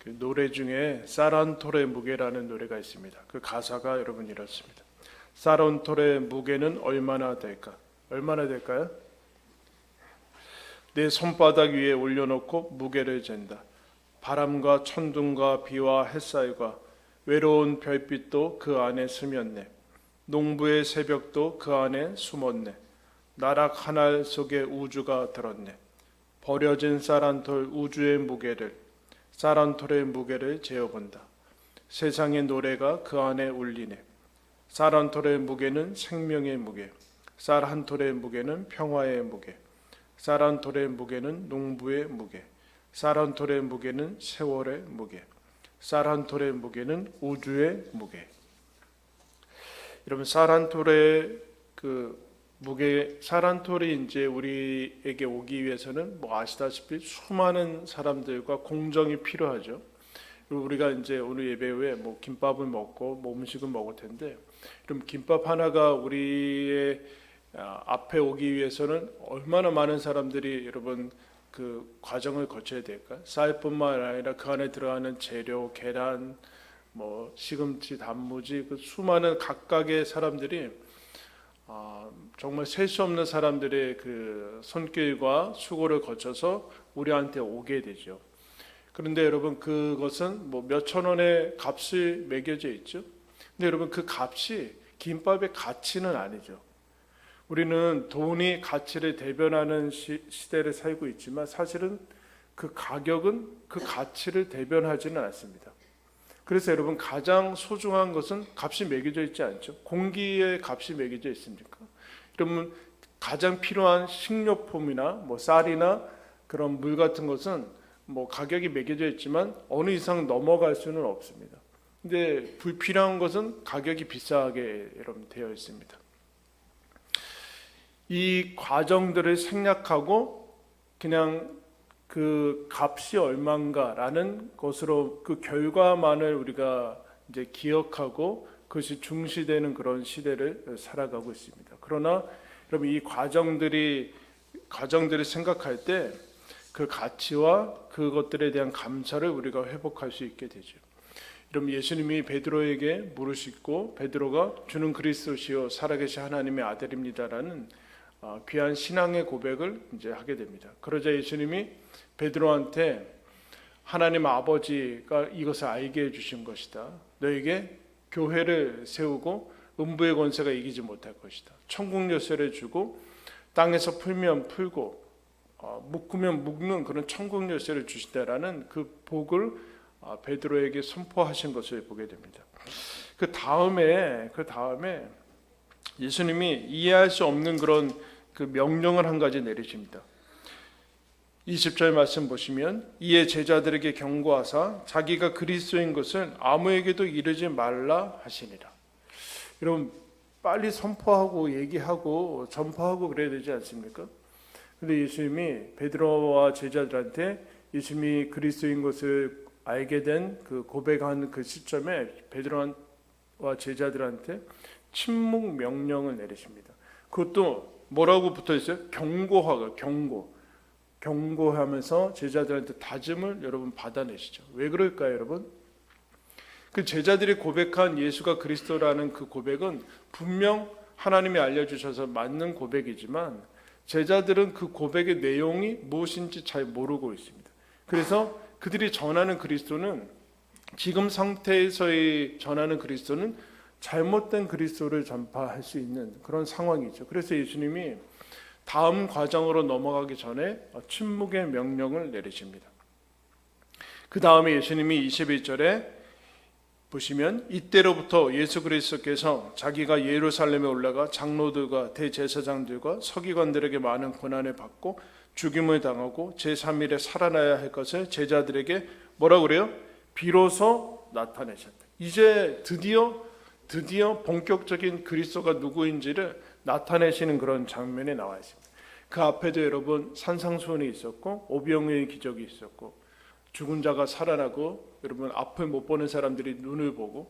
그 노래 중에 사란톨의 무게라는 노래가 있습니다. 그 가사가 여러분 이렇습니다. 사란톨의 무게는 얼마나 될까? 얼마나 될까요? 내 손바닥 위에 올려놓고 무게를 잰다. 바람과 천둥과 비와 햇살과 외로운 별빛도 그 안에 스쳤네. 농부의 새벽도 그 안에 숨었네. 나락 하늘 속에 우주가 들었네. 버려진 사란톨 우주의 무게를, 사란톨의 무게를 재어본다. 세상의 노래가 그 안에 울리네. 사란톨의 무게는 생명의 무게, 사란톨의 무게는 평화의 무게, 사란톨의 무게는 농부의 무게, 사란톨의 무게는 세월의 무게, 사란톨의 무게는 우주의 무게. 여러분, 사란톨의 그 무게, 사란톨이 이제 우리에게 오기 위해서는 뭐 아시다시피 수많은 사람들과 공정이 필요하죠. 그리고 우리가 이제 오늘 예배 후에 뭐 김밥을 먹고 뭐 음식을 먹을 텐데, 그럼 김밥 하나가 우리의 앞에 오기 위해서는 얼마나 많은 사람들이 여러분 그 과정을 거쳐야 될까? 쌀뿐만 아니라 그 안에 들어가는 재료, 계란, 뭐 시금치, 단무지, 그 수많은 각각의 사람들이 정말 셀 수 없는 사람들의 그 손길과 수고를 거쳐서 우리한테 오게 되죠. 그런데 여러분, 그것은 뭐 몇천 원의 값이 매겨져 있죠. 근데 여러분, 그 값이 김밥의 가치는 아니죠. 우리는 돈이 가치를 대변하는 시대를 살고 있지만 사실은 그 가격은 그 가치를 대변하지는 않습니다. 그래서 여러분, 가장 소중한 것은 값이 매겨져 있지 않죠. 공기에 값이 매겨져 있습니까? 여러분, 가장 필요한 식료품이나 뭐 쌀이나 그런 물 같은 것은 뭐 가격이 매겨져 있지만 어느 이상 넘어갈 수는 없습니다. 근데 불필요한 것은 가격이 비싸게 여러분 되어 있습니다. 이 과정들을 생략하고 그냥 그 값이 얼마인가라는 것으로 그 결과만을 우리가 이제 기억하고 그것이 중시되는 그런 시대를 살아가고 있습니다. 그러나 여러분, 이 과정들을 생각할 때 그 가치와 그것들에 대한 감사를 우리가 회복할 수 있게 되죠. 여러분, 예수님이 베드로에게 물으시고 베드로가 주는 그리스도시요 살아계신 하나님의 아들입니다라는 귀한 신앙의 고백을 이제 하게 됩니다. 그러자 예수님이 베드로한테 하나님 아버지가 이것을 알게 해주신 것이다. 너에게 교회를 세우고 음부의 권세가 이기지 못할 것이다. 천국 열쇠를 주고 땅에서 풀면 풀고 묶으면 묶는 그런 천국 열쇠를 주시다라는 그 복을 베드로에게 선포하신 것을 보게 됩니다. 그 다음에 예수님이 이해할 수 없는 그런 그 명령을 한 가지 내리십니다. 20절 말씀 보시면 이에 제자들에게 경고하사 자기가 그리스도인 것을 아무에게도 이르지 말라 하시니라. 여러분, 빨리 선포하고 얘기하고 전파하고 그래야 되지 않습니까? 근데 예수님이 베드로와 제자들한테 예수님이 그리스도인 것을 알게 된 그 고백한 그 시점에 베드로와 제자들한테 침묵 명령을 내리십니다. 그것도 뭐라고 붙어 있어요? 경고하면서 제자들한테 다짐을 여러분 받아내시죠. 왜 그럴까요, 여러분? 그 제자들이 고백한 예수가 그리스도라는 그 고백은 분명 하나님이 알려주셔서 맞는 고백이지만 제자들은 그 고백의 내용이 무엇인지 잘 모르고 있습니다. 그래서 그들이 전하는 그리스도는, 지금 상태에서의 전하는 그리스도는 잘못된 그리스도를 전파할 수 있는 그런 상황이죠. 그래서 예수님이 다음 과정으로 넘어가기 전에 침묵의 명령을 내리십니다. 그 다음에 예수님이 21절에 보시면 이때로부터 예수 그리스도께서 자기가 예루살렘에 올라가 장로들과 대제사장들과 서기관들에게 많은 고난을 받고 죽임을 당하고 제3일에 살아나야 할 것을 제자들에게 뭐라고 그래요? 비로소 나타내셨다. 이제 드디어 본격적인 그리스도가 누구인지를 나타내시는 그런 장면이 나와 있습니다. 그 앞에도 여러분 산상수훈이 있었고 오병이어의 기적이 있었고 죽은 자가 살아나고 여러분 앞을 못 보는 사람들이 눈을 보고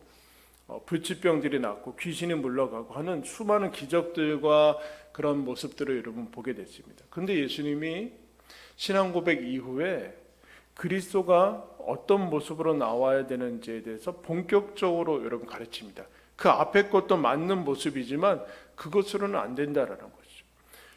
불치병들이 낫고 귀신이 물러가고 하는 수많은 기적들과 그런 모습들을 여러분 보게 됐습니다. 그런데 예수님이 신앙 고백 이후에 그리스도가 어떤 모습으로 나와야 되는지에 대해서 본격적으로 여러분 가르칩니다. 그 앞에 것도 맞는 모습이지만 그것으로는 안 된다라는 거죠.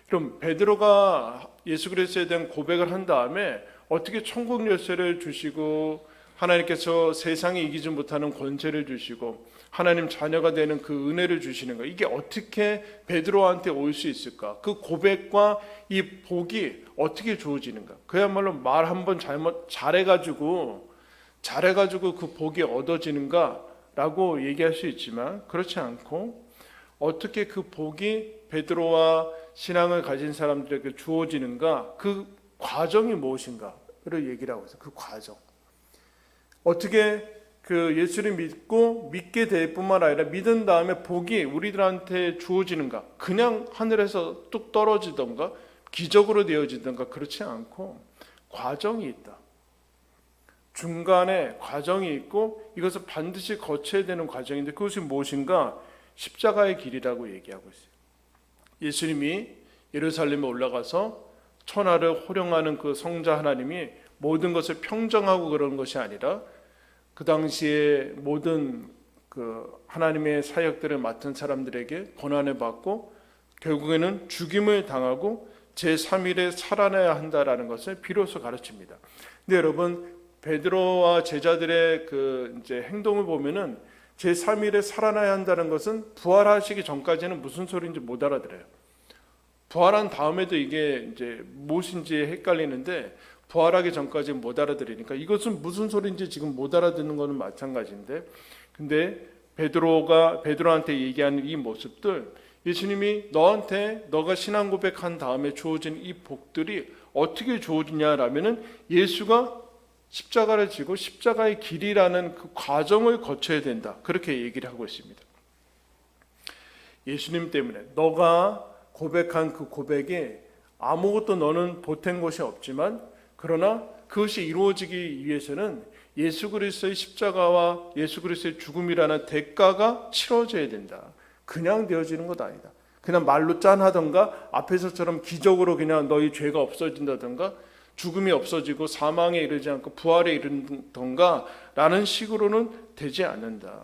그럼 베드로가 예수 그리스도에 대한 고백을 한 다음에 어떻게 천국 열쇠를 주시고 하나님께서 세상이 이기지 못하는 권세를 주시고 하나님 자녀가 되는 그 은혜를 주시는 거, 이게 어떻게 베드로한테 올 수 있을까? 그 고백과 이 복이 어떻게 주어지는가? 그야말로 말 한번 잘해가지고 그 복이 얻어지는가라고 얘기할 수 있지만 그렇지 않고 어떻게 그 복이 베드로와 신앙을 가진 사람들에게 주어지는가? 그 과정이 무엇인가를 얘기를 하고 있어요. 그 과정. 어떻게 그 예수를 믿게 될 뿐만 아니라 믿은 다음에 복이 우리들한테 주어지는가? 그냥 하늘에서 뚝 떨어지던가 기적으로 되어지던가 그렇지 않고 과정이 있다. 중간에 과정이 있고 이것을 반드시 거쳐야 되는 과정인데 그것이 무엇인가? 십자가의 길이라고 얘기하고 있어요. 예수님이 예루살렘에 올라가서 천하를 호령하는 그 성자 하나님이 모든 것을 평정하고 그런 것이 아니라 그 당시에 모든 그 하나님의 사역들을 맡은 사람들에게 고난을 받고 결국에는 죽임을 당하고 제3일에 살아나야 한다라는 것을 비로소 가르칩니다. 근데 여러분 베드로와 제자들의 그 이제 행동을 보면은 제3일에 살아나야 한다는 것은 부활하시기 전까지는 무슨 소리인지 못 알아들어요. 부활한 다음에도 이게 이제 무엇인지 헷갈리는데 부활하기 전까지 못 알아들으니까 이것은 무슨 소리인지 지금 못 알아듣는 것은 마찬가지인데, 근데 베드로한테 얘기하는 이 모습들, 예수님이 너가 신앙 고백한 다음에 주어진 이 복들이 어떻게 주어지냐라면은 예수가 십자가를 지고 십자가의 길이라는 그 과정을 거쳐야 된다, 그렇게 얘기를 하고 있습니다. 예수님 때문에 너가 고백한 그 고백이 아무것도 너는 보탠 것이 없지만 그러나 그것이 이루어지기 위해서는 예수 그리스도의 십자가와 예수 그리스도의 죽음이라는 대가가 치러져야 된다. 그냥 되어지는 것 아니다. 그냥 말로 짠하던가 앞에서처럼 기적으로 그냥 너희 죄가 없어진다던가 죽음이 없어지고 사망에 이르지 않고 부활에 이르던가 라는 식으로는 되지 않는다.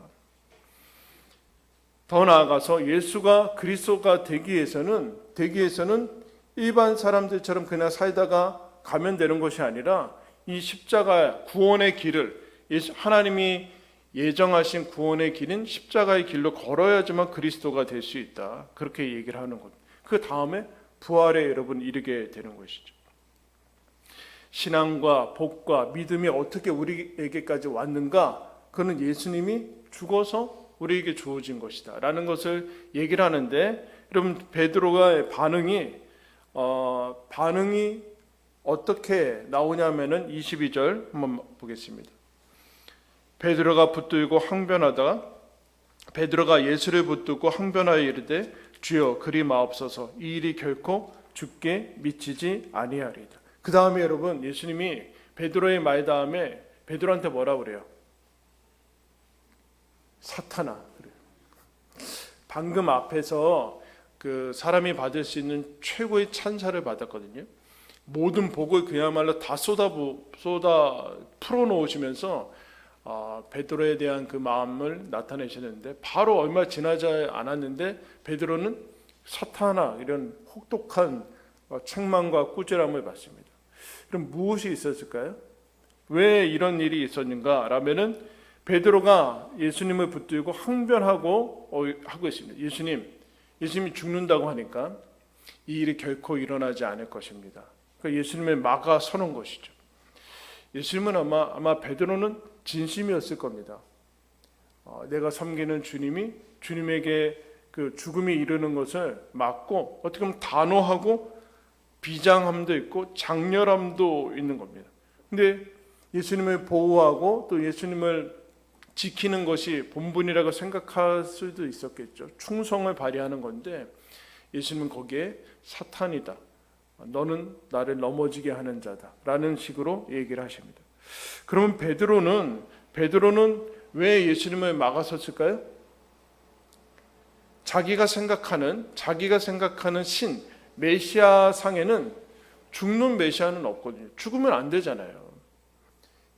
더 나아가서 예수가 그리스도가 되기 위해서는 일반 사람들처럼 그냥 살다가 가면 되는 것이 아니라 이 십자가 구원의 길을 하나님이 예정하신 구원의 길인 십자가의 길로 걸어야지만 그리스도가 될 수 있다. 그렇게 얘기를 하는 것. 그 다음에 부활에 여러분 이르게 되는 것이죠. 신앙과 복과 믿음이 어떻게 우리에게까지 왔는가? 그는 예수님이 죽어서 우리에게 주어진 것이다 라는 것을 얘기를 하는데, 여러분 베드로가 반응이 어떻게 나오냐면은 22절 한번 보겠습니다. 베드로가 예수를 붙들고 항변하여 이르되 주여 그리 마옵소서, 이 일이 결코 죽게 미치지 아니하리이다. 그 다음에 여러분 예수님이 베드로의 말 다음에 베드로한테 뭐라 그래요? 사탄아. 그래요. 방금 앞에서 그 사람이 받을 수 있는 최고의 찬사를 받았거든요. 모든 복을 그야말로 다 쏟아 풀어놓으시면서 베드로에 대한 그 마음을 나타내시는데 바로 얼마 지나지 않았는데 베드로는 사탄아 이런 혹독한 책망과 꾸지람을 받습니다. 그럼 무엇이 있었을까요? 왜 이런 일이 있었는가 라면은 베드로가 예수님을 붙들고 항변하고 하고 있습니다. 예수님이 죽는다고 하니까 이 일이 결코 일어나지 않을 것입니다. 예수님을 막아서는 것이죠. 예수님은 아마 베드로는 진심이었을 겁니다. 내가 섬기는 주님에게 그 죽음이 이르는 것을 막고 어떻게 보면 단호하고 비장함도 있고 장렬함도 있는 겁니다. 근데 예수님을 보호하고 또 예수님을 지키는 것이 본분이라고 생각할 수도 있었겠죠. 충성을 발휘하는 건데 예수님은 거기에 사탄이다, 너는 나를 넘어지게 하는 자다 라는 식으로 얘기를 하십니다. 그러면 베드로는 왜 예수님을 막아섰을까요? 자기가 생각하는 신 메시아 상에는 죽는 메시아는 없거든요. 죽으면 안 되잖아요.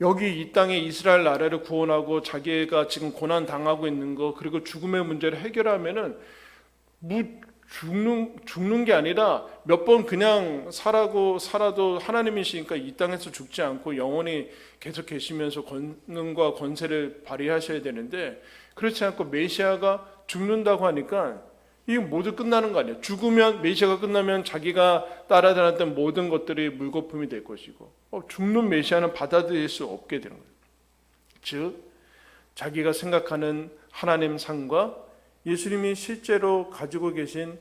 여기 이 땅에 이스라엘 나라를 구원하고 자기가 지금 고난 당하고 있는 거, 그리고 죽음의 문제를 해결하면은 죽는 게 아니라 몇 번 그냥 살아도 하나님이시니까 이 땅에서 죽지 않고 영원히 계속 계시면서 권능과 권세를 발휘하셔야 되는데, 그렇지 않고 메시아가 죽는다고 하니까 이게 모두 끝나는 거 아니에요. 죽으면, 메시아가 끝나면 자기가 따라다녔던 모든 것들이 물거품이 될 것이고, 죽는 메시아는 받아들일 수 없게 되는 거예요. 즉 자기가 생각하는 하나님 상과 예수님이 실제로 가지고 계신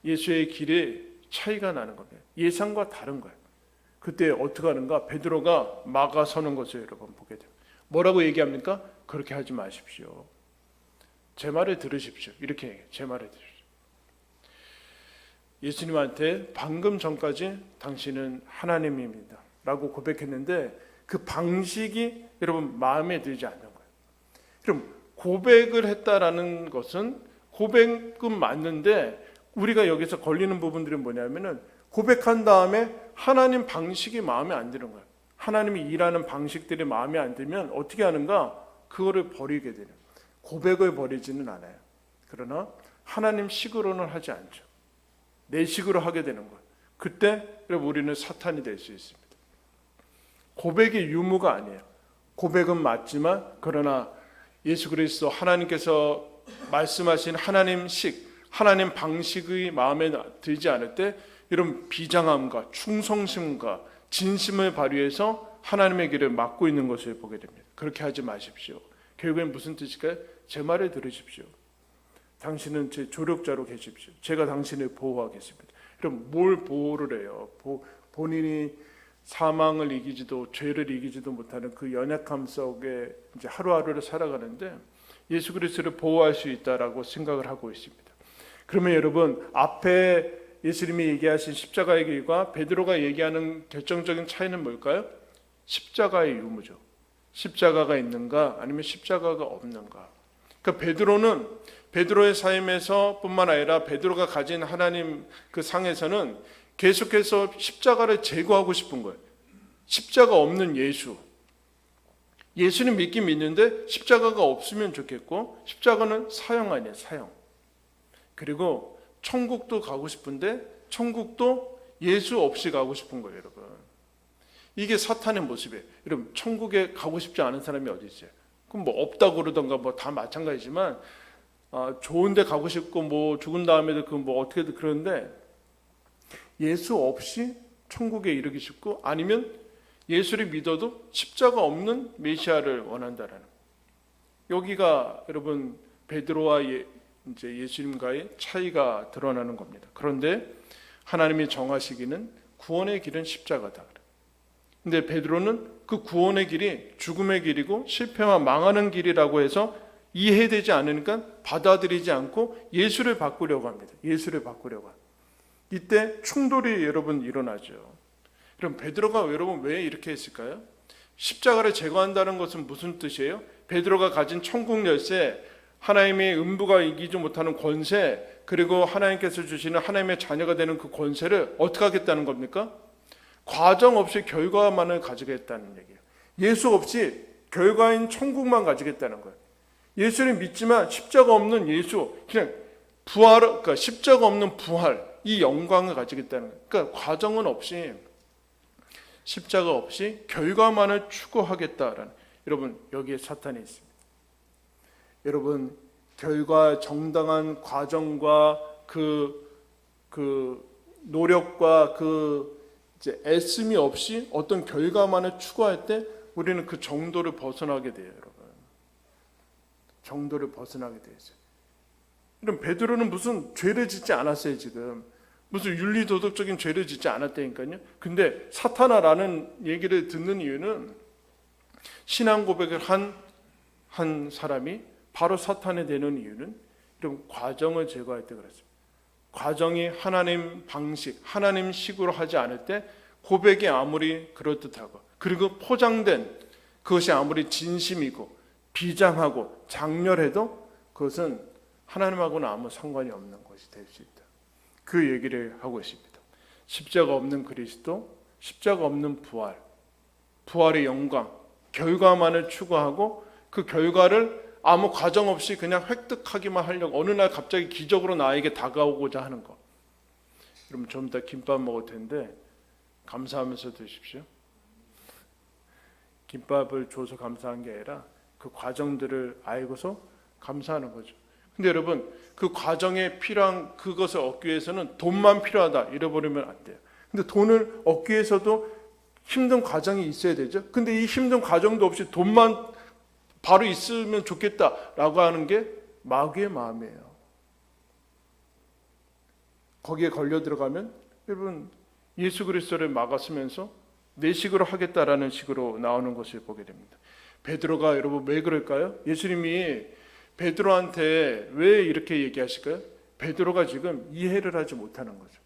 예수의 길에 차이가 나는 겁니다. 예상과 다른 거예요. 그때 어떻게 하는가? 베드로가 막아서는 것을 여러분 보게 돼요. 뭐라고 얘기합니까? 그렇게 하지 마십시오. 제 말을 들으십시오. 이렇게 얘기해요. 제 말을 들으십시오. 예수님한테 방금 전까지 당신은 하나님입니다 라고 고백했는데, 그 방식이 여러분 마음에 들지 않는 거예요. 그럼 고백을 했다라는 것은 고백은 맞는데, 우리가 여기서 걸리는 부분들이 뭐냐면은 고백한 다음에 하나님 방식이 마음에 안 드는 거예요. 하나님이 일하는 방식들이 마음에 안 들면 어떻게 하는가? 그거를 버리게 되는, 고백을 버리지는 않아요. 그러나 하나님 식으로는 하지 않죠. 내 식으로 하게 되는 거예요. 그때 우리는 사탄이 될 수 있습니다. 고백이 유무가 아니에요. 고백은 맞지만, 그러나 예수 그리스도 하나님께서 말씀하신 하나님식, 하나님 방식의 마음에 들지 않을 때 이런 비장함과 충성심과 진심을 발휘해서 하나님의 길을 막고 있는 것을 보게 됩니다. 그렇게 하지 마십시오. 결국엔 무슨 뜻일까요? 제 말을 들으십시오. 당신은 제 조력자로 계십시오. 제가 당신을 보호하겠습니다. 그럼 뭘 보호를 해요? 본인이 사망을 이기지도 죄를 이기지도 못하는 그 연약함 속에 이제 하루하루를 살아가는데 예수 그리스도를 보호할 수 있다라고 생각을 하고 있습니다. 그러면 여러분, 앞에 예수님이 얘기하신 십자가의 길과 베드로가 얘기하는 결정적인 차이는 뭘까요? 십자가의 유무죠. 십자가가 있는가 아니면 십자가가 없는가. 그러니까 베드로는 베드로의 삶에서 뿐만 아니라 베드로가 가진 하나님 그 상에서는 계속해서 십자가를 제거하고 싶은 거예요. 십자가 없는 예수. 예수는 믿긴 믿는데 십자가가 없으면 좋겠고, 십자가는 사형 아니에요, 사형. 그리고 천국도 가고 싶은데 천국도 예수 없이 가고 싶은 거예요, 여러분. 이게 사탄의 모습이에요. 여러분, 천국에 가고 싶지 않은 사람이 어디 있어요? 그럼 뭐 없다고 그러던가 뭐 다 마찬가지지만, 좋은데 가고 싶고 뭐 죽은 다음에도 그 뭐 어떻게든 그러는데, 예수 없이 천국에 이르기 쉽고, 아니면 예수를 믿어도 십자가 없는 메시아를 원한다라는, 여기가 여러분 베드로와 이제 예수님과의 차이가 드러나는 겁니다. 그런데 하나님이 정하시기는 구원의 길은 십자가다. 근데 베드로는 그 구원의 길이 죽음의 길이고 실패와 망하는 길이라고 해서 이해되지 않으니까 받아들이지 않고 예수를 바꾸려고 합니다. 예수를 바꾸려고 합니다. 이때 충돌이 여러분 일어나죠. 그럼 베드로가 여러분 왜 이렇게 했을까요? 십자가를 제거한다는 것은 무슨 뜻이에요? 베드로가 가진 천국 열쇠, 하나님의 음부가 이기지 못하는 권세, 그리고 하나님께서 주시는 하나님의 자녀가 되는 그 권세를 어떻게 하겠다는 겁니까? 과정 없이 결과만을 가지겠다는 얘기예요. 예수 없이 결과인 천국만 가지겠다는 거예요. 예수를 믿지만 십자가 없는 예수, 그냥 부활, 그러니까 십자가 없는 부활, 이 영광을 가지겠다는 거예요. 그러니까 과정은 없이, 십자가 없이 결과만을 추구하겠다라는, 여러분 여기에 사탄이 있습니다. 여러분, 결과, 정당한 과정과 그 노력과 그 이제 애씀이 없이 어떤 결과만을 추구할 때 우리는 그 정도를 벗어나게 돼요, 여러분. 정도를 벗어나게 되어 있어요. 그럼 베드로는 무슨 죄를 짓지 않았어요, 지금. 무슨 윤리도덕적인 죄를 짓지 않았다니까요. 근데 사탄아라는 얘기를 듣는 이유는, 신앙 고백을 한 사람이 바로 사탄이 되는 이유는 이런 과정을 제거할 때 그랬습니다. 과정이 하나님 방식, 하나님 식으로 하지 않을 때 고백이 아무리 그럴듯하고, 그리고 포장된 그것이 아무리 진심이고 비장하고 장렬해도 그것은 하나님하고는 아무 상관이 없는 것이 될 수 있다. 그 얘기를 하고 있습니다. 십자가 없는 그리스도, 십자가 없는 부활, 부활의 영광, 결과만을 추구하고 그 결과를 아무 과정 없이 그냥 획득하기만 하려고 어느 날 갑자기 기적으로 나에게 다가오고자 하는 거. 여러분 좀 이따 김밥 먹을 텐데 감사하면서 드십시오. 김밥을 줘서 감사한 게 아니라 그 과정들을 알고서 감사하는 거죠. 근데 여러분 그 과정에 필요한 그것을 얻기 위해서는 돈만 필요하다 잃어버리면 안 돼요. 근데 돈을 얻기 위해서도 힘든 과정이 있어야 되죠. 근데 이 힘든 과정도 없이 돈만 바로 있으면 좋겠다라고 하는 게 마귀의 마음이에요. 거기에 걸려 들어가면 여러분 예수 그리스도를 막았으면서 내 식으로 하겠다라는 식으로 나오는 것을 보게 됩니다. 베드로가 여러분 왜 그럴까요? 예수님이 베드로한테 왜 이렇게 얘기하실까요? 베드로가 지금 이해를 하지 못하는 거죠.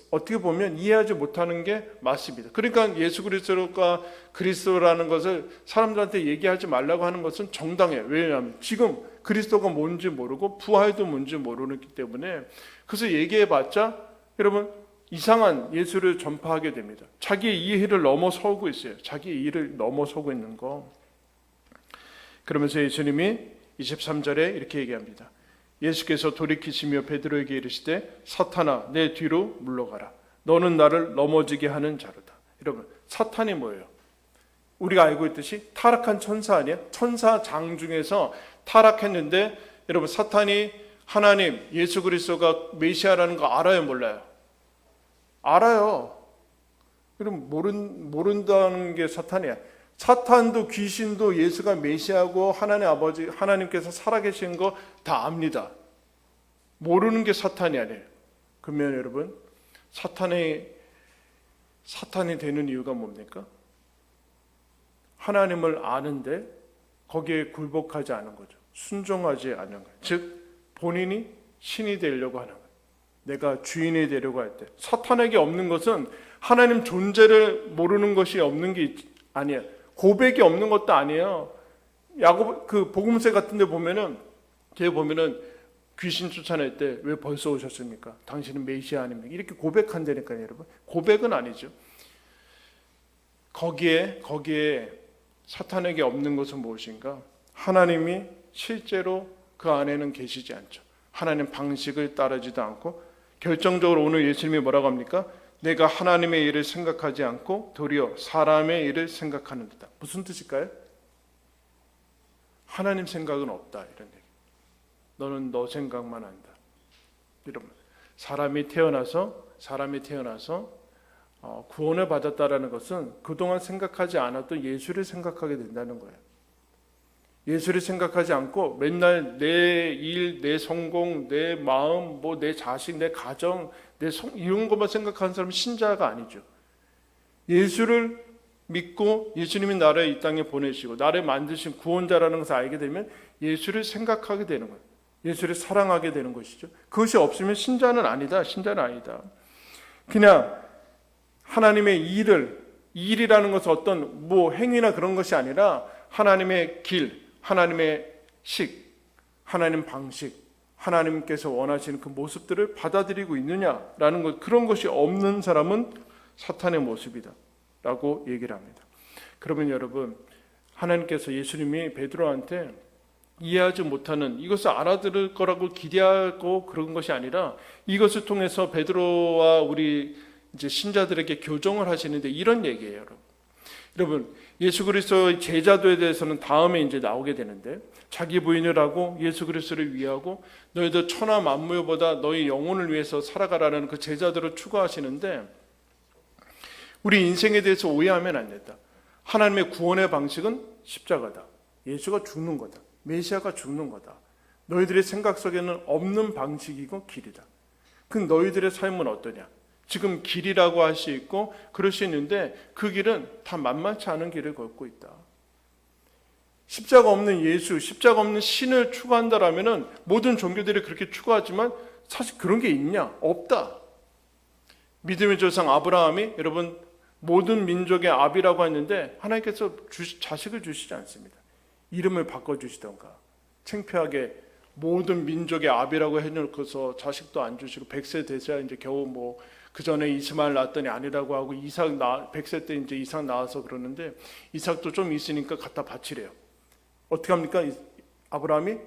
어떻게 보면 이해하지 못하는 게 맞습니다. 그러니까 예수 그리스도가 그리스도라는 것을 사람들한테 얘기하지 말라고 하는 것은 정당해요. 왜냐하면 지금 그리스도가 뭔지 모르고 부활도 뭔지 모르기 때문에 그래서 얘기해봤자 여러분 이상한 예수를 전파하게 됩니다. 자기의 이해를 넘어서고 있어요. 자기의 이해를 넘어서고 있는 거. 그러면서 예수님이 23절에 이렇게 얘기합니다. 예수께서 돌이키시며 베드로에게 이르시되 사탄아 내 뒤로 물러가라. 너는 나를 넘어지게 하는 자로다. 여러분 사탄이 뭐예요? 우리가 알고 있듯이 타락한 천사 아니에요? 천사장 중에서 타락했는데 여러분 사탄이 하나님 예수 그리스도가 메시아라는 거 알아요 몰라요? 알아요. 그럼 모른다는 게 사탄이야. 사탄도 귀신도 예수가 메시아고 하나님 아버지 하나님께서 살아계신 거 다 압니다. 모르는 게 사탄이 아니에요. 그러면 여러분 사탄이 되는 이유가 뭡니까? 하나님을 아는데 거기에 굴복하지 않은 거죠. 순종하지 않은 거예요. 즉 본인이 신이 되려고 하는 거예요. 내가 주인이 되려고 할 때 사탄에게 없는 것은 하나님 존재를 모르는 것이 없는 게 아니에요. 고백이 없는 것도 아니에요. 야고보 그 복음서 같은 데 보면은 귀신 쫓아낼 때 왜 벌써 오셨습니까? 당신은 메시아 아닙니까? 이렇게 고백한다니까요, 여러분. 고백은 아니죠. 거기에 사탄에게 없는 것은 무엇인가? 하나님이 실제로 그 안에는 계시지 않죠. 하나님 방식을 따르지도 않고 결정적으로 오늘 예수님이 뭐라고 합니까? 내가 하나님의 일을 생각하지 않고 도리어 사람의 일을 생각하는 듯다. 무슨 뜻일까요? 하나님 생각은 없다 이런 얘기. 너는 너 생각만 한다. 여러분 사람이 태어나서 구원을 받았다라는 것은 그동안 생각하지 않았던 예수를 생각하게 된다는 거예요. 예수를 생각하지 않고 맨날 내 일, 내 성공, 내 마음, 내 자식, 내 가정, 이런 것만 생각하는 사람은 신자가 아니죠. 예수를 믿고 예수님이 나를 이 땅에 보내시고 나를 만드신 구원자라는 것을 알게 되면 예수를 생각하게 되는 거예요. 예수를 사랑하게 되는 것이죠. 그것이 없으면 신자는 아니다. 그냥 하나님의 일이라는 것은 어떤 행위나 그런 것이 아니라 하나님의 길, 하나님의 식, 하나님 방식, 하나님께서 원하시는 그 모습들을 받아들이고 있느냐라는 것, 그런 것이 없는 사람은 사탄의 모습이다 라고 얘기를 합니다. 그러면 여러분 하나님께서 예수님이 베드로한테 이해하지 못하는 이것을 알아들을 거라고 기대하고 그런 것이 아니라 이것을 통해서 베드로와 우리 이제 신자들에게 교정을 하시는데 이런 얘기예요, 여러분. 예수 그리스도의 제자도에 대해서는 다음에 이제 나오게 되는데 자기 부인을 하고 예수 그리스도를 위하고 너희들 천하 만물보다 너희 영혼을 위해서 살아가라는 그 제자들을 추구하시는데 우리 인생에 대해서 오해하면 안 된다. 하나님의 구원의 방식은 십자가다. 예수가 죽는 거다. 메시아가 죽는 거다. 너희들의 생각 속에는 없는 방식이고 길이다. 그 너희들의 삶은 어떠냐? 지금 길이라고 할 수 있고 그럴 수 있는데 그 길은 다 만만치 않은 길을 걷고 있다. 십자가 없는 예수, 십자가 없는 신을 추구한다라면은 모든 종교들이 그렇게 추구하지만 사실 그런 게 있냐? 없다. 믿음의 조상 아브라함이 여러분 모든 민족의 아비라고 했는데 하나님께서 자식을 주시지 않습니다. 이름을 바꿔주시던가 창피하게 모든 민족의 아비라고 해놓고서 자식도 안 주시고 100세 되셔야 이제 겨우 그 전에 이스마엘 낳았더니 아니라고 하고 100세 때 이제 이삭 낳아서 그러는데 이삭도 좀 있으니까 갖다 바치래요. 어떻게 합니까? 아브라함이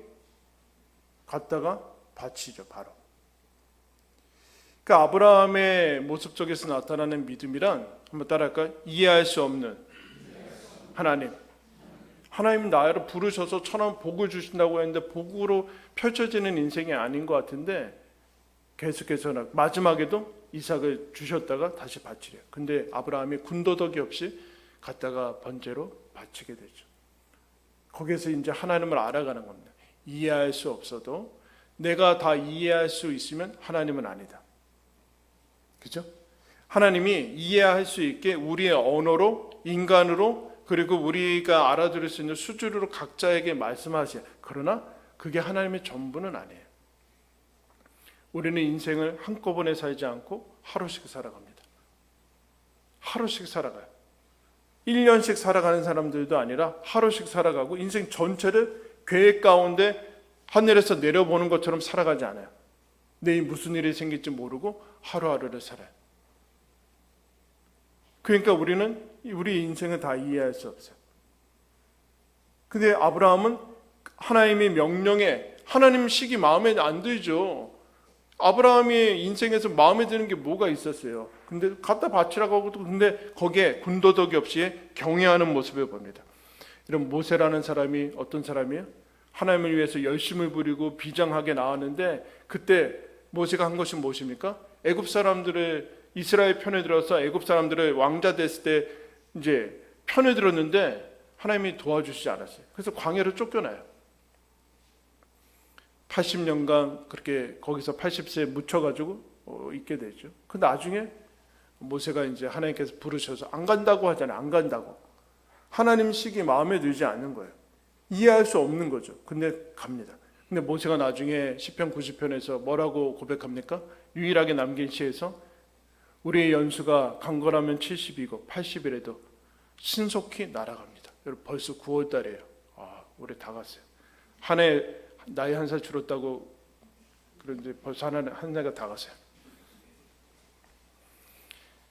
갖다가 바치죠, 바로. 그러니까 아브라함의 모습 속에서 나타나는 믿음이란 한번 따라할까요? 이해할 수 없는 하나님. 하나님 나를 부르셔서 천한 복을 주신다고 했는데 복으로 펼쳐지는 인생이 아닌 것 같은데 계속해서 마지막에도 이삭을 주셨다가 다시 바치래요. 근데 아브라함이 군더더기 없이 갖다가 번제로 바치게 되죠. 거기에서 이제 하나님을 알아가는 겁니다. 이해할 수 없어도 내가 다 이해할 수 있으면 하나님은 아니다. 그죠? 하나님이 이해할 수 있게 우리의 언어로, 인간으로, 그리고 우리가 알아들을 수 있는 수준으로 각자에게 말씀하세요. 그러나 그게 하나님의 전부는 아니에요. 우리는 인생을 한꺼번에 살지 않고 하루씩 살아갑니다. 하루씩 살아가요. 1년씩 살아가는 사람들도 아니라 하루씩 살아가고 인생 전체를 계획 가운데 하늘에서 내려보는 것처럼 살아가지 않아요. 내일 무슨 일이 생길지 모르고 하루하루를 살아요. 그러니까 우리는 우리 인생을 다 이해할 수 없어요. 근데 아브라함은 하나님의 명령에 하나님 식이 마음에 안 들죠. 아브라함이 인생에서 마음에 드는 게 뭐가 있었어요. 근데 갖다 바치라고 하고 근데 거기에 군더더기 없이 경외하는 모습을 봅니다. 이런 모세라는 사람이 어떤 사람이에요? 하나님을 위해서 열심을 부리고 비장하게 나왔는데 그때 모세가 한 것이 무엇입니까? 애굽 사람들을 이스라엘 편에 들어서 애굽 사람들을 왕자 됐을 때 이제 편에 들었는데 하나님이 도와주시지 않았어요. 그래서 광야로 쫓겨나요. 80년간 그렇게 거기서 80세에 묻혀가지고 있게 되죠. 그 나중에 모세가 이제 하나님께서 부르셔서 안 간다고 하잖아요. 안 간다고. 하나님 식이 마음에 들지 않는 거예요. 이해할 수 없는 거죠. 근데 갑니다. 근데 모세가 나중에 시편 90편에서 뭐라고 고백합니까? 유일하게 남긴 시에서 우리의 연수가 강건하면 70이고 80이라도 신속히 날아갑니다. 여러분 벌써 9월 달이에요. 올해 다 갔어요. 한 해 나이 한 살 줄었다고 그런데 벌써 한 해가 다 갔어요.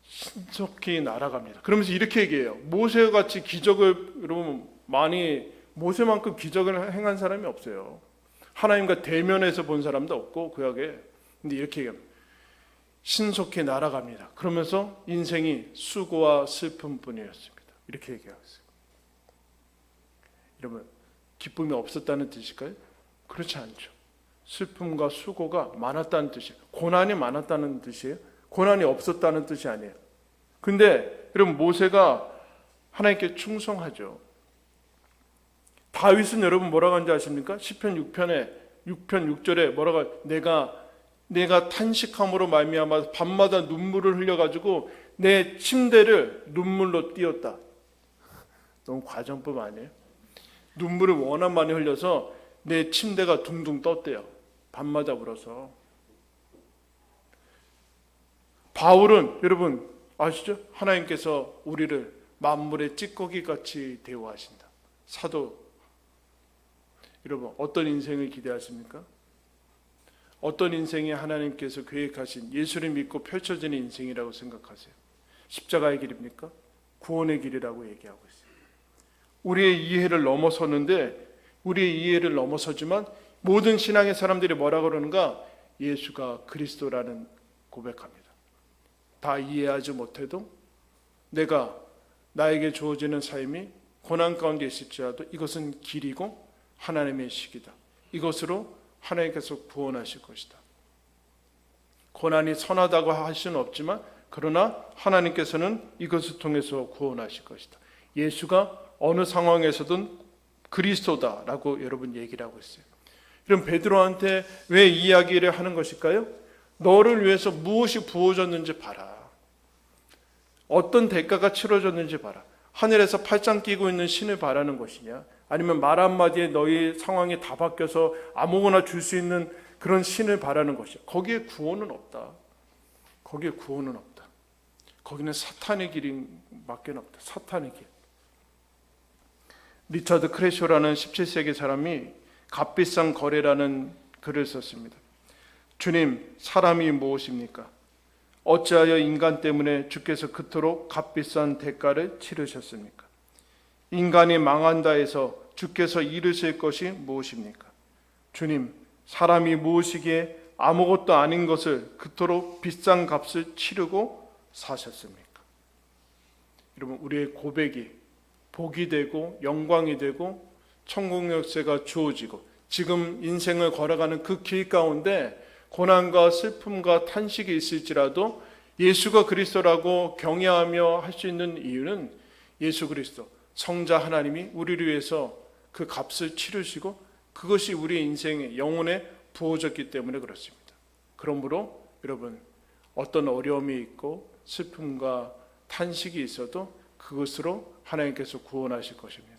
신속히 날아갑니다. 그러면서 이렇게 얘기해요. 모세같이 기적을 여러분 많이 모세만큼 기적을 행한 사람이 없어요. 하나님과 대면해서 본 사람도 없고 구약에. 근데 이렇게 얘기합니다. 신속히 날아갑니다. 그러면서 인생이 수고와 슬픔뿐이었습니다. 이렇게 얘기하고 있어요. 여러분 기쁨이 없었다는 뜻일까요? 그렇지 않죠. 슬픔과 수고가 많았다는 뜻이에요. 고난이 많았다는 뜻이에요. 고난이 없었다는 뜻이 아니에요. 근데 여러분 모세가 하나님께 충성하죠. 다윗은 여러분 뭐라고 하는지 아십니까? 시편 6편 6절에 뭐라고 내가 탄식함으로 말미암아 밤마다 눈물을 흘려가지고 내 침대를 눈물로 띄었다. 너무 과정법 아니에요? 눈물을 워낙 많이 흘려서 내 침대가 둥둥 떴대요. 밤마다 울어서. 바울은 여러분 아시죠? 하나님께서 우리를 만물의 찌꺼기같이 대우하신다. 사도 여러분 어떤 인생을 기대하십니까? 어떤 인생이 하나님께서 계획하신 예수를 믿고 펼쳐지는 인생이라고 생각하세요? 십자가의 길입니까? 구원의 길이라고 얘기하고 있어요. 우리의 이해를 넘어섰는데 우리의 이해를 넘어서지만 모든 신앙의 사람들이 뭐라고 그러는가? 예수가 그리스도라는 고백합니다. 다 이해하지 못해도 나에게 주어지는 삶이 고난 가운데 있을지라도 이것은 길이고 하나님의 식이다. 이것으로 하나님께서 구원하실 것이다. 고난이 선하다고 할 수는 없지만 그러나 하나님께서는 이것을 통해서 구원하실 것이다. 예수가 어느 상황에서든 그리스도다라고 여러분 얘기를 하고 있어요. 그럼 베드로한테 왜 이야기를 하는 것일까요? 너를 위해서 무엇이 부어졌는지 봐라. 어떤 대가가 치러졌는지 봐라. 하늘에서 팔짱 끼고 있는 신을 바라는 것이냐? 아니면 말 한마디에 너희 상황이 다 바뀌어서 아무거나 줄 수 있는 그런 신을 바라는 것이야. 거기에 구원은 없다. 거기에 구원은 없다. 거기는 사탄의 길밖에 없다. 사탄의 길. 리처드 크래쇼라는 17세기 사람이 값비싼 거래라는 글을 썼습니다. 주님, 사람이 무엇입니까? 어찌하여 인간 때문에 주께서 그토록 값비싼 대가를 치르셨습니까? 인간이 망한다 해서 주께서 이루실 것이 무엇입니까? 주님, 사람이 무엇이기에 아무것도 아닌 것을 그토록 비싼 값을 치르고 사셨습니까? 여러분, 우리의 고백이 복이 되고 영광이 되고 천국 열쇠가 주어지고 지금 인생을 걸어가는 그 길 가운데 고난과 슬픔과 탄식이 있을지라도 예수가 그리스도라고 경외하며 할 수 있는 이유는 예수 그리스도 성자 하나님이 우리를 위해서 그 값을 치르시고 그것이 우리 인생의 영혼에 부어졌기 때문에 그렇습니다. 그러므로 여러분, 어떤 어려움이 있고 슬픔과 탄식이 있어도 그것으로 하나님께서 구원하실 것입니다.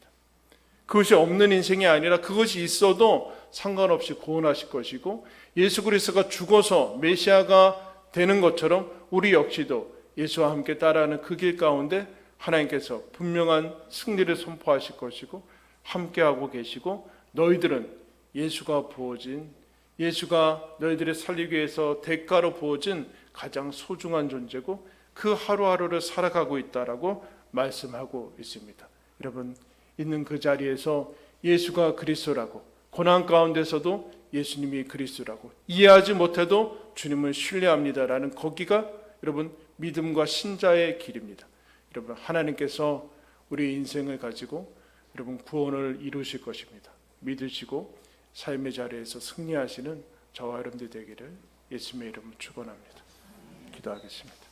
그것이 없는 인생이 아니라 그것이 있어도 상관없이 구원하실 것이고, 예수 그리스도가 죽어서 메시아가 되는 것처럼 우리 역시도 예수와 함께 따라하는 그 길 가운데 하나님께서 분명한 승리를 선포하실 것이고 함께하고 계시고, 너희들은 예수가 부어진, 예수가 너희들을 살리기 위해서 대가로 부어진 가장 소중한 존재고 그 하루하루를 살아가고 있다라고 말씀하고 있습니다. 여러분, 있는 그 자리에서 예수가 그리스도라고, 고난 가운데서도 예수님이 그리스도라고, 이해하지 못해도 주님을 신뢰합니다라는 거기가 여러분 믿음과 신자의 길입니다. 여러분, 하나님께서 우리 인생을 가지고 여러분 구원을 이루실 것입니다. 믿으시고 삶의 자리에서 승리하시는 저와 여러분들 되기를 예수님의 이름으로 축원합니다. 기도하겠습니다.